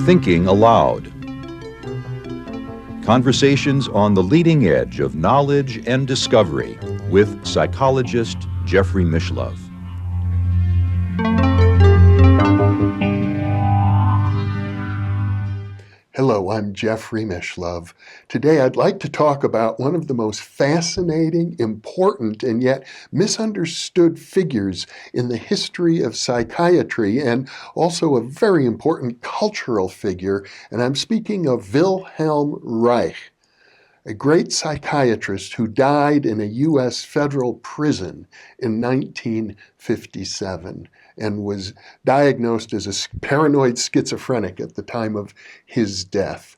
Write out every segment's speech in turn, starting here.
Thinking Aloud. Conversations on the leading edge of knowledge and discovery with psychologist Jeffrey Mishlove. Hello, I'm Jeffrey Mishlove. Today I'd like to talk about one of the most fascinating, important, and yet misunderstood figures in the history of psychiatry, and also a very important cultural figure, and I'm speaking of Wilhelm Reich, a great psychiatrist who died in a U.S. federal prison in 1957 and was diagnosed as a paranoid schizophrenic at the time of his death.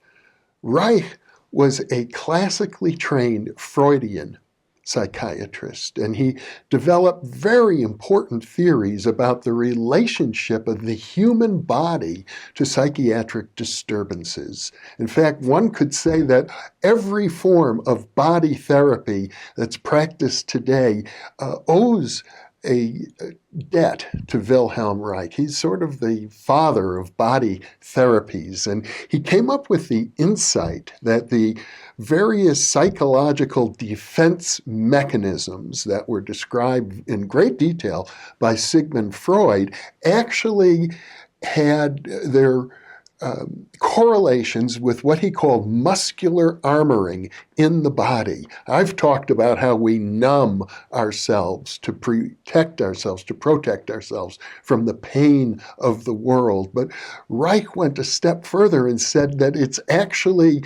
Reich was a classically trained Freudian psychiatrist, and he developed very important theories about the relationship of the human body to psychiatric disturbances. In fact, one could say that every form of body therapy that's practiced today owes a debt to Wilhelm Reich. He's sort of the father of body therapies, and he came up with the insight that the various psychological defense mechanisms that were described in great detail by Sigmund Freud actually had their correlations with what he called muscular armoring in the body. I've talked about how we numb ourselves to protect ourselves from the pain of the world. But Reich went a step further and said that it's actually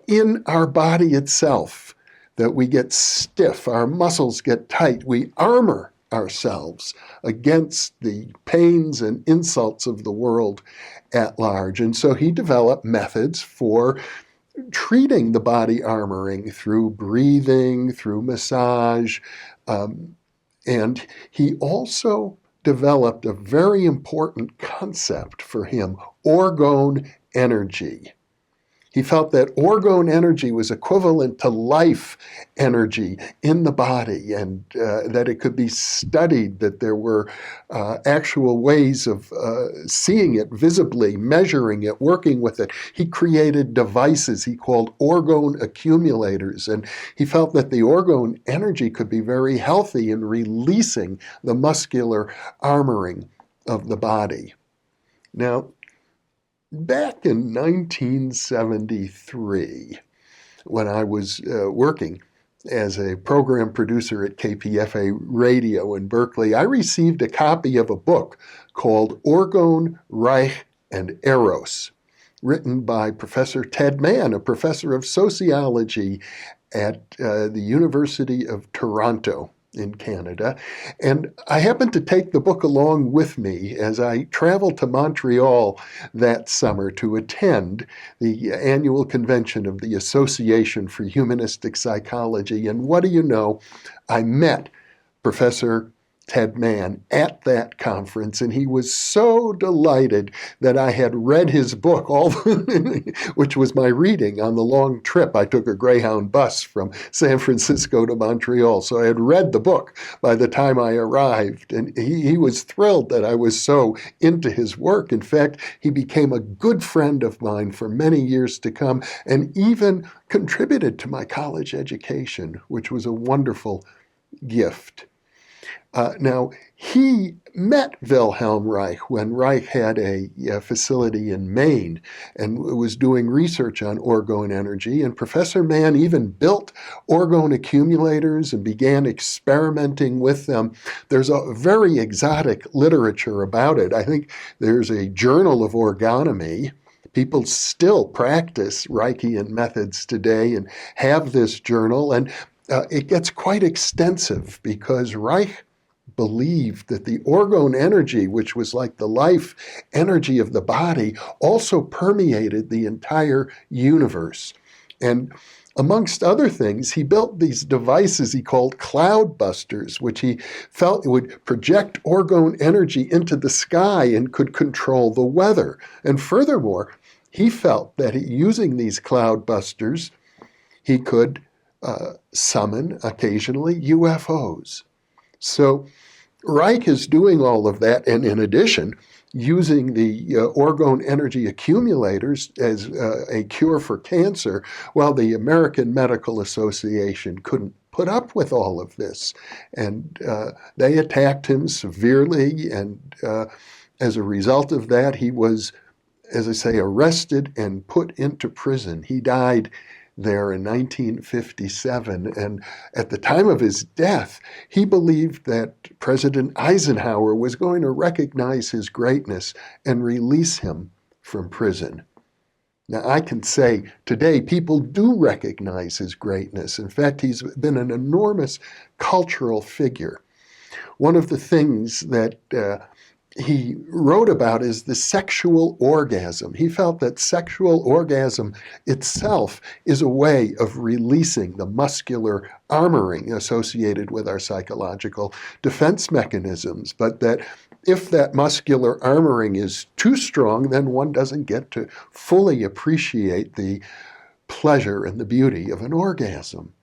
in our body itself that we get stiff, our muscles get tight, we armor ourselves against the pains and insults of the world at large. And so he developed methods for treating the body armoring through breathing, through massage, and he also developed a very important concept for him, orgone energy. He felt that orgone energy was equivalent to life energy in the body, and that it could be studied, that there were actual ways of seeing it visibly, measuring it, working with it. He created devices he called orgone accumulators, and he felt that the orgone energy could be very healthy in releasing the muscular armoring of the body. Now, back in 1973, when I was working as a program producer at KPFA Radio in Berkeley, I received a copy of a book called Orgone, Reich, and Eros, written by Professor Ted Mann, a professor of sociology at the University of Toronto in Canada. And I happened to take the book along with me as I traveled to Montreal that summer to attend the annual convention of the Association for Humanistic Psychology. And what do you know? I met Professor Ted Mann at that conference, and he was so delighted that I had read his book, which was my reading on the long trip. I took a Greyhound bus from San Francisco to Montreal, so I had read the book by the time I arrived, and he was thrilled that I was so into his work. In fact, he became a good friend of mine for many years to come, and even contributed to my college education, which was a wonderful gift. Now, he met Wilhelm Reich when Reich had a facility in Maine and was doing research on orgone energy, and Professor Mann even built orgone accumulators and began experimenting with them. There's a very exotic literature about it. I think there's a Journal of Organomy. People still practice Reichian methods today and have this journal, and it gets quite extensive because Reich believed that the orgone energy, which was like the life energy of the body, also permeated the entire universe. And amongst other things, he built these devices he called cloud busters, which he felt would project orgone energy into the sky and could control the weather. And furthermore, he felt that using these cloud busters, he could summon occasionally UFOs. So Reich is doing all of that, and in addition, using the orgone energy accumulators as a cure for cancer, while the American Medical Association couldn't put up with all of this. And they attacked him severely, and as a result of that, he was, as I say, arrested and put into prison. He died there in 1957. And at the time of his death, he believed that President Eisenhower was going to recognize his greatness and release him from prison. Now, I can say today people do recognize his greatness. In fact, he's been an enormous cultural figure. One of the things that he wrote about is the sexual orgasm. He felt that sexual orgasm itself is a way of releasing the muscular armoring associated with our psychological defense mechanisms, but that if that muscular armoring is too strong, then one doesn't get to fully appreciate the pleasure and the beauty of an orgasm.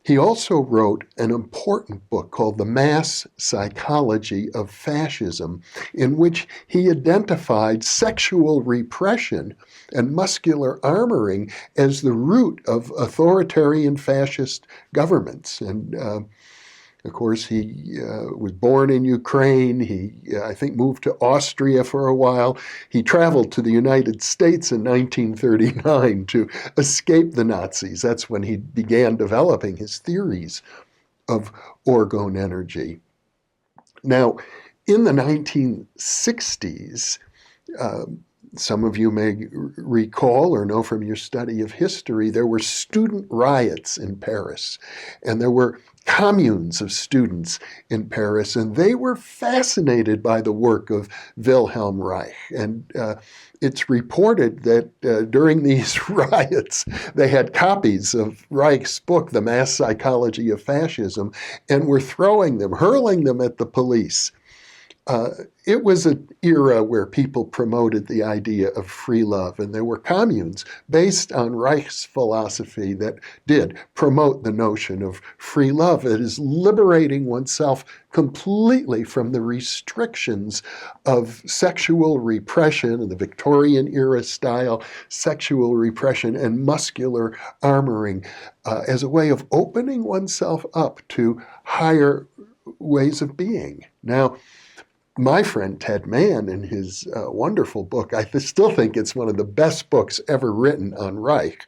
He also wrote an important book called The Mass Psychology of Fascism, in which he identified sexual repression and muscular armoring as the root of authoritarian fascist governments. And of course, he was born in Ukraine. He, I think, moved to Austria for a while. He traveled to the United States in 1939 to escape the Nazis. That's when he began developing his theories of orgone energy. Now, in the 1960s, some of you may recall or know from your study of history, there were student riots in Paris, and there were communes of students in Paris, and they were fascinated by the work of Wilhelm Reich. And it's reported that during these riots, they had copies of Reich's book, The Mass Psychology of Fascism, and were throwing them, hurling them at the police. It was an era where people promoted the idea of free love, and there were communes based on Reich's philosophy that did promote the notion of free love. That is liberating oneself completely from the restrictions of sexual repression and the Victorian era style sexual repression and muscular armoring as a way of opening oneself up to higher ways of being. Now, my friend Ted Mann, in his wonderful book, I still think it's one of the best books ever written on Reich,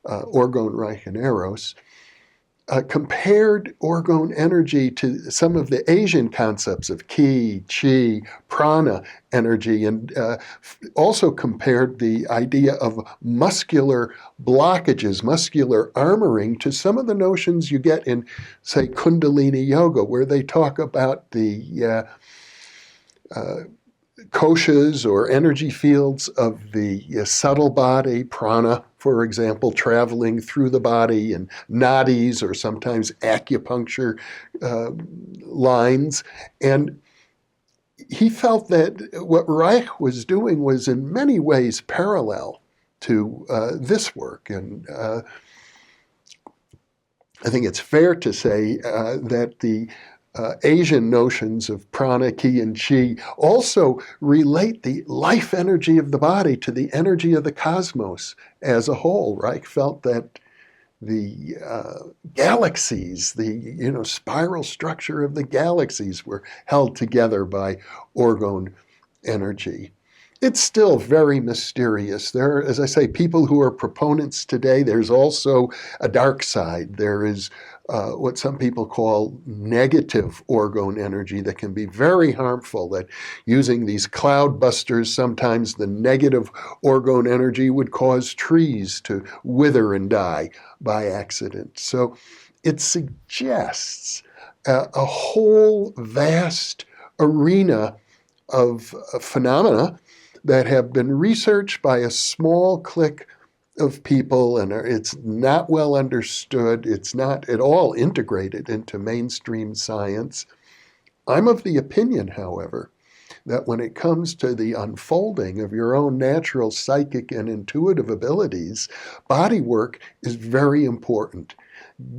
Orgone, Reich, and Eros, compared orgone energy to some of the Asian concepts of ki, chi, prana energy, and also compared the idea of muscular blockages, muscular armoring, to some of the notions you get in, say, Kundalini Yoga, where they talk about the koshas or energy fields of the subtle body, prana, for example, traveling through the body, and nadis, or sometimes acupuncture lines. And he felt that what Reich was doing was in many ways parallel to this work. And I think it's fair to say that the Asian notions of prana, ki, and chi also relate the life energy of the body to the energy of the cosmos as a whole. Reich felt that the galaxies, the spiral structure of the galaxies were held together by orgone energy. It's still very mysterious. There are, as I say, people who are proponents today. There's also a dark side. There is what some people call negative orgone energy that can be very harmful, that using these cloud busters, sometimes the negative orgone energy would cause trees to wither and die by accident. So it suggests a whole vast arena of phenomena that have been researched by a small clique of people, and it's not well understood. It's not at all integrated into mainstream science. I'm of the opinion, however, that when it comes to the unfolding of your own natural psychic and intuitive abilities, body work is very important.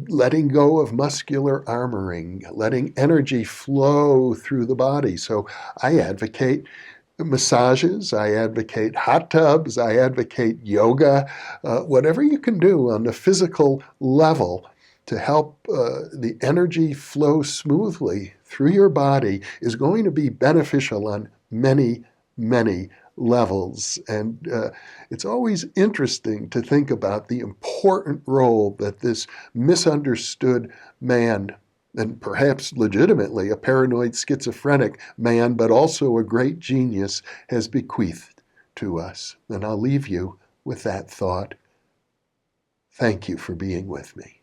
letting go of muscular armoring, letting energy flow through the body. So I advocate massages, I advocate hot tubs, I advocate yoga, whatever you can do on the physical level to help the energy flow smoothly through your body is going to be beneficial on many, many levels. And it's always interesting to think about the important role that this misunderstood man, and perhaps legitimately a paranoid schizophrenic man, but also a great genius, has bequeathed to us. And I'll leave you with that thought. Thank you for being with me.